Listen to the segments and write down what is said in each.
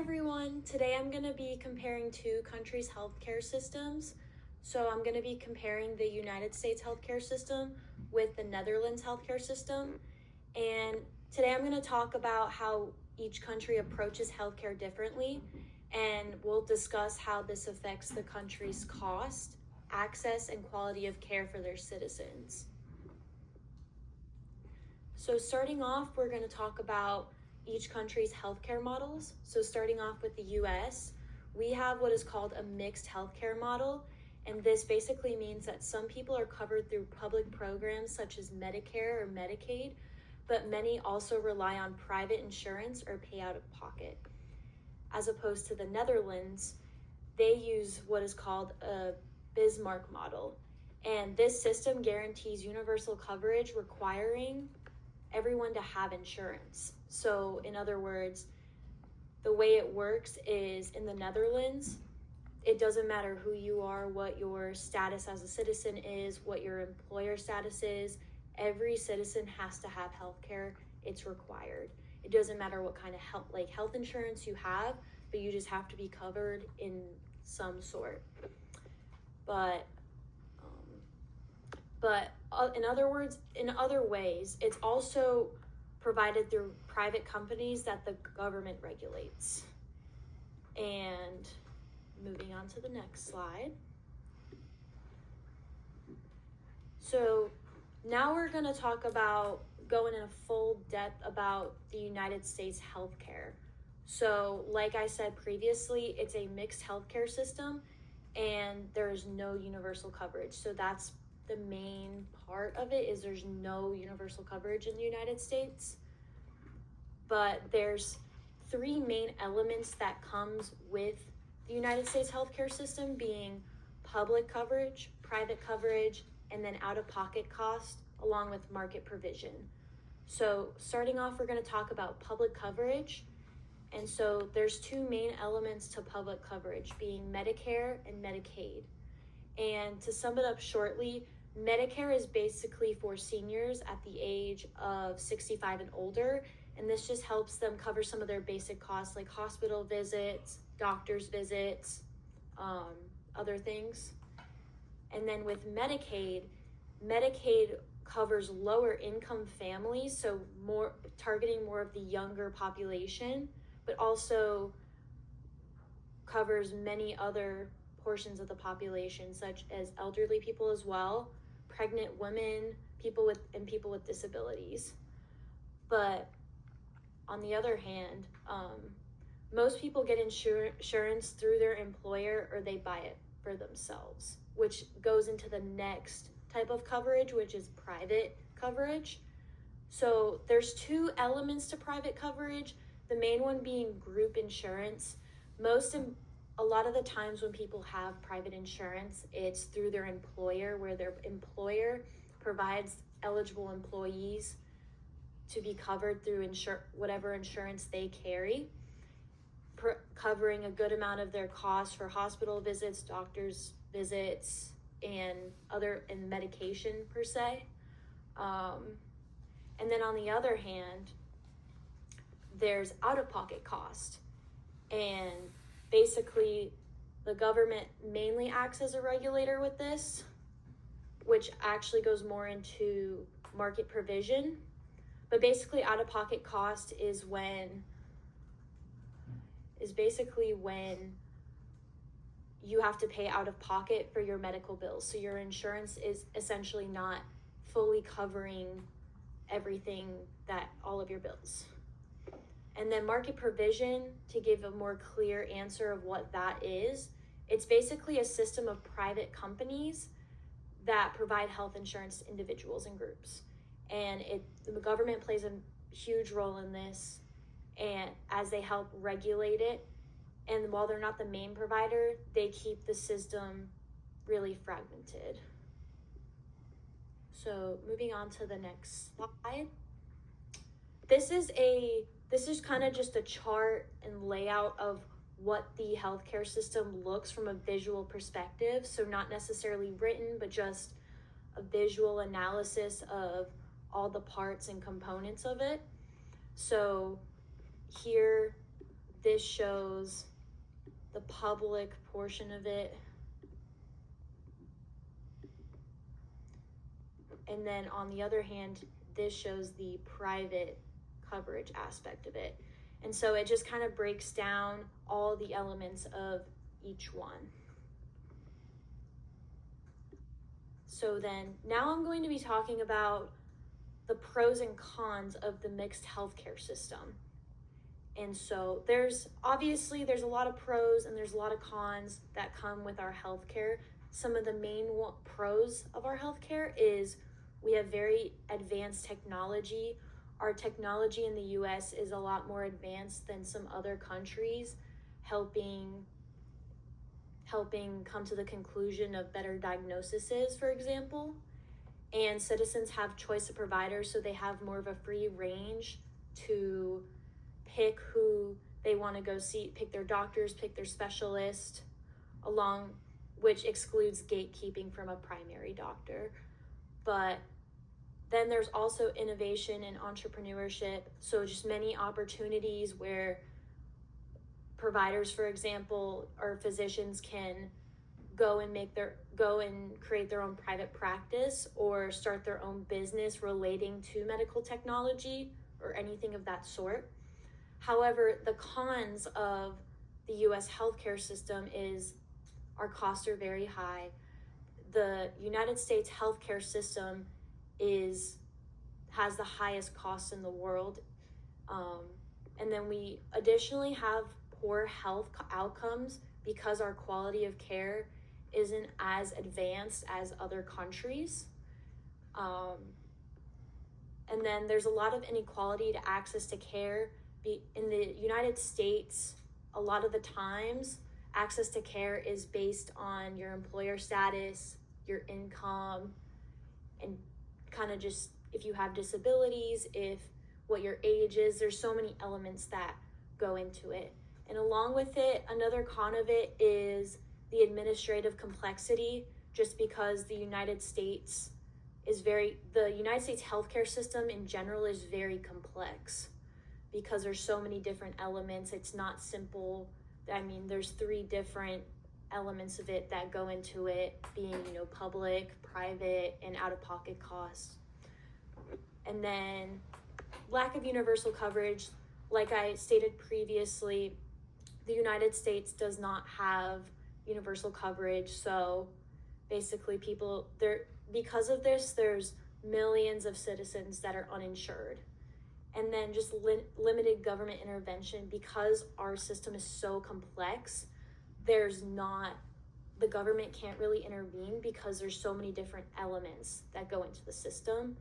everyone, today I'm going to be comparing two countries' healthcare systems. So I'm going to be comparing the United States healthcare system with the Netherlands healthcare system. And today I'm going to talk about how each country approaches healthcare differently, and we'll discuss how this affects the country's cost, access, and quality of care for their citizens. So starting off, we're going to talk about each country's healthcare models. So starting off with the US, we have what is called a mixed healthcare model. And this basically means that some people are covered through public programs such as Medicare or Medicaid, but many also rely on private insurance or pay out of pocket. As opposed to the Netherlands, they use what is called a Bismarck model. And this system guarantees universal coverage, requiring everyone to have insurance. So in other words, the way it works is in the Netherlands, it doesn't matter who you are, what your status as a citizen is, what your employer status is. Every citizen has to have healthcare. It's required. It doesn't matter what kind of health insurance you have, but you just have to be covered in some sort. But in other ways, it's also provided through private companies that the government regulates. And moving on to the next slide. So now we're going to talk about going in a full depth about the United States healthcare. So like I said previously, it's a mixed healthcare system and there's no universal coverage. So that's the main part of it, is there's no universal coverage in the United States. But there's three main elements that comes with the United States healthcare system, being public coverage, private coverage, and then out-of-pocket cost, along with market provision. So starting off, we're going to talk about public coverage. And so there's two main elements to public coverage, being Medicare and Medicaid. And to sum it up shortly, Medicare is basically for seniors at the age of 65 and older, and this just helps them cover some of their basic costs like hospital visits, doctor's visits, other things. And then with Medicaid covers lower income families, so more targeting more of the younger population, but also covers many other portions of the population, such as elderly people as well, pregnant women, people with disabilities. But on the other hand, most people get insurance through their employer, or they buy it for themselves, which goes into the next type of coverage, which is private coverage. So there's two elements to private coverage, the main one being group insurance. A lot of the times when people have private insurance, it's through their employer, where their employer provides eligible employees to be covered through whatever insurance they carry, covering a good amount of their costs for hospital visits, doctor's visits, and medication per se. And then on the other hand, there's out-of-pocket cost. And basically, the government mainly acts as a regulator with this, which actually goes more into market provision. But basically, out-of-pocket cost is basically when you have to pay out of pocket for your medical bills. So your insurance is essentially not fully covering everything, all of your bills. And then market provision, to give a more clear answer of what that is, it's basically a system of private companies that provide health insurance to individuals and groups. And the government plays a huge role in this, and as they help regulate it. And while they're not the main provider, they keep the system really fragmented. So moving on to the next slide. This is kind of just a chart and layout of what the healthcare system looks from a visual perspective. So not necessarily written, but just a visual analysis of all the parts and components of it. So here this shows the public portion of it. And then on the other hand, this shows the private coverage aspect of it. And so it just kind of breaks down all the elements of each one. So then now I'm going to be talking about the pros and cons of the mixed healthcare system. And so there's a lot of pros and there's a lot of cons that come with our healthcare. Some of the main pros of our healthcare is we have very advanced technology. Our technology in the US is a lot more advanced than some other countries, helping come to the conclusion of better diagnoses, for example. And citizens have choice of providers, so they have more of a free range to pick who they want to go see, pick their doctors, pick their specialist, which excludes gatekeeping from a primary doctor. But then there's also innovation and entrepreneurship, so just many opportunities where providers, for example, or physicians can go and create their own private practice or start their own business relating to medical technology or anything of that sort. However, the cons of the US healthcare system is our costs are very high. The United States healthcare system has the highest costs in the world. And then we additionally have poor health outcomes because our quality of care isn't as advanced as other countries. And then there's a lot of inequality to access to care. In the United States, a lot of the times, access to care is based on your employer status, your income, and kind of just if you have disabilities, what your age is. There's so many elements that go into it. And along with it, another con of it is the administrative complexity, just because the United States healthcare system in general is very complex because there's so many different elements. It's not simple. I mean, there's 3 different elements of it that go into it, being, public, private, and out-of-pocket costs. And then lack of universal coverage. Like I stated previously, the United States does not have universal coverage. So basically because of this, there's millions of citizens that are uninsured. And then just limited government intervention. Because our system is so complex, the government can't really intervene because there's so many different elements that go into the system.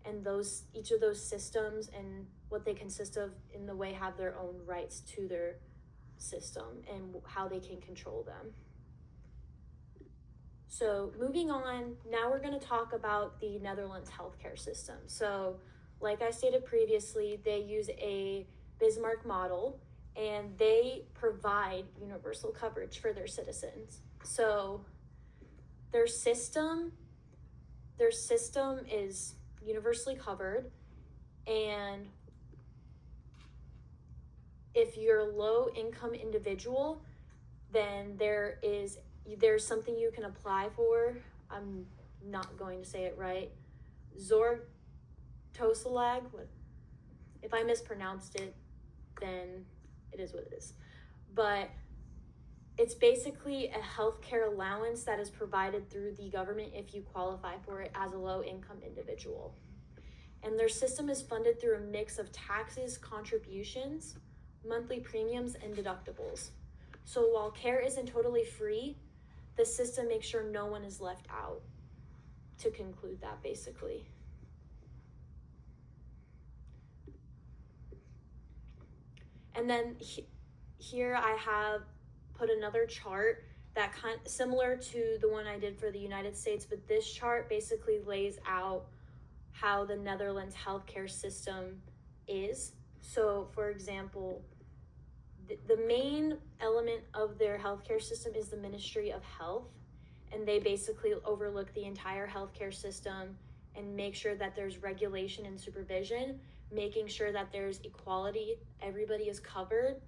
And each of those systems and what they consist of in the way have their own rights to their system and how they can control them. So moving on, now we're going to talk about the Netherlands healthcare system. So like I stated previously, they use a Bismarck model and they provide universal coverage for their citizens. So their system is universally covered, and if you're a low income individual, then there's something you can apply for. I'm not going to say it right. Zorgtoeslag. If I mispronounced it, then it is what it is. But it's basically a healthcare allowance that is provided through the government if you qualify for it as a low income individual. And their system is funded through a mix of taxes, contributions, monthly premiums, and deductibles. So while care isn't totally free, the system makes sure no one is left out, to conclude that basically. And then here I have put another chart that similar to the one I did for the United States, but this chart basically lays out how the Netherlands healthcare system is. So for example, the main element of their healthcare system is the Ministry of Health, and they basically overlook the entire healthcare system and make sure that there's regulation and supervision, making sure that there's equality, everybody is covered,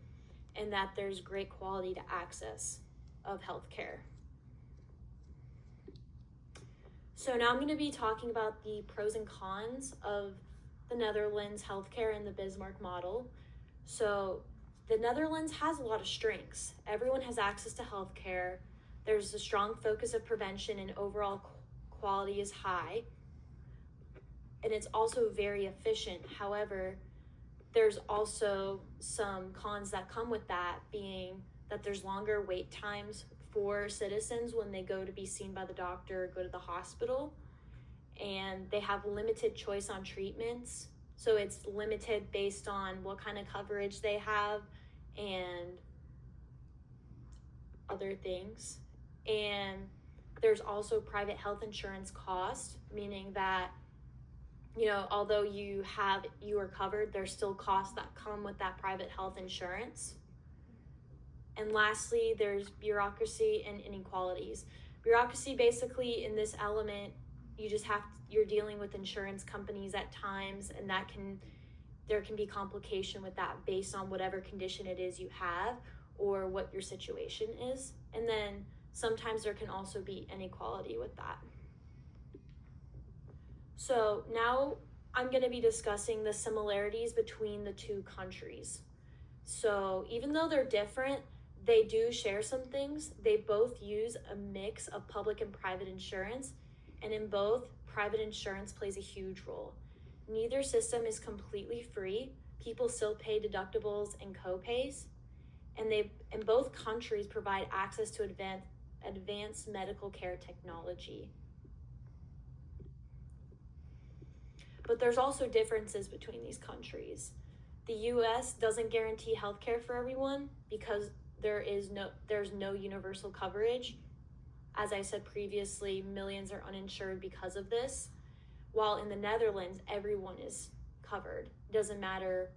and that there's great quality to access of healthcare. So now I'm going to be talking about the pros and cons of the Netherlands healthcare and the Bismarck model. So the Netherlands has a lot of strengths. Everyone has access to healthcare. There's a strong focus of prevention, and overall quality is high. And it's also very efficient. However, there's also some cons that come with that, being that there's longer wait times for citizens when they go to be seen by the doctor or go to the hospital, and they have limited choice on treatments. So it's limited based on what kind of coverage they have and other things. And there's also private health insurance cost, meaning that, you know, although you are covered, there's still costs that come with that private health insurance. And lastly, there's bureaucracy and inequalities. Bureaucracy, basically, in this element, you're dealing with insurance companies at times, and there can be complication with that based on whatever condition it is you have or what your situation is. And then sometimes there can also be inequality with that. So now I'm going to be discussing the similarities between the two countries. So even though they're different, they do share some things. They both use a mix of public and private insurance, and in both, private insurance plays a huge role. Neither system is completely free. People still pay deductibles and co-pays, and both countries provide access to advanced medical care technology. But there's also differences between these countries. The US doesn't guarantee healthcare for everyone because there's no universal coverage. As I said previously, millions are uninsured because of this. While in the Netherlands, everyone is covered. It doesn't matter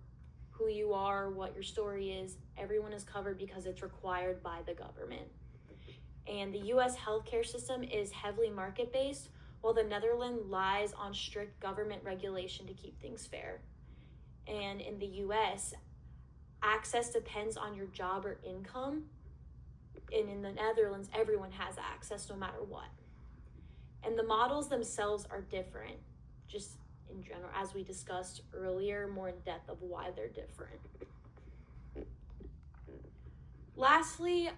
who you are, what your story is, everyone is covered because it's required by the government. And the US healthcare system is heavily market-based, while the Netherlands relies on strict government regulation to keep things fair. And in the US, access depends on your job or income. And in the Netherlands, everyone has access no matter what. And the models themselves are different, just in general, as we discussed earlier, more in depth of why they're different. Lastly,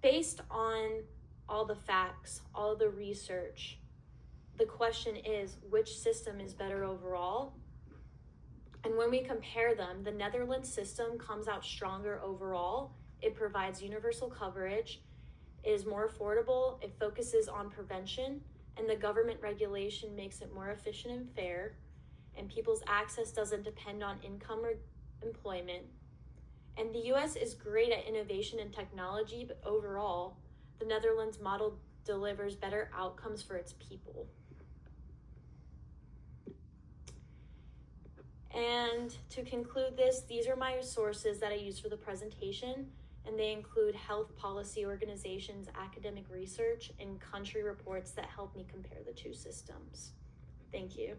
based on all the facts, all the research, the question is, which system is better overall? And when we compare them, the Netherlands system comes out stronger overall. It provides universal coverage, is more affordable, it focuses on prevention, and the government regulation makes it more efficient and fair, and people's access doesn't depend on income or employment. And the US is great at innovation and technology, but overall, the Netherlands model delivers better outcomes for its people. And to conclude this, these are my sources that I used for the presentation, and they include health policy organizations, academic research, and country reports that help me compare the two systems. Thank you.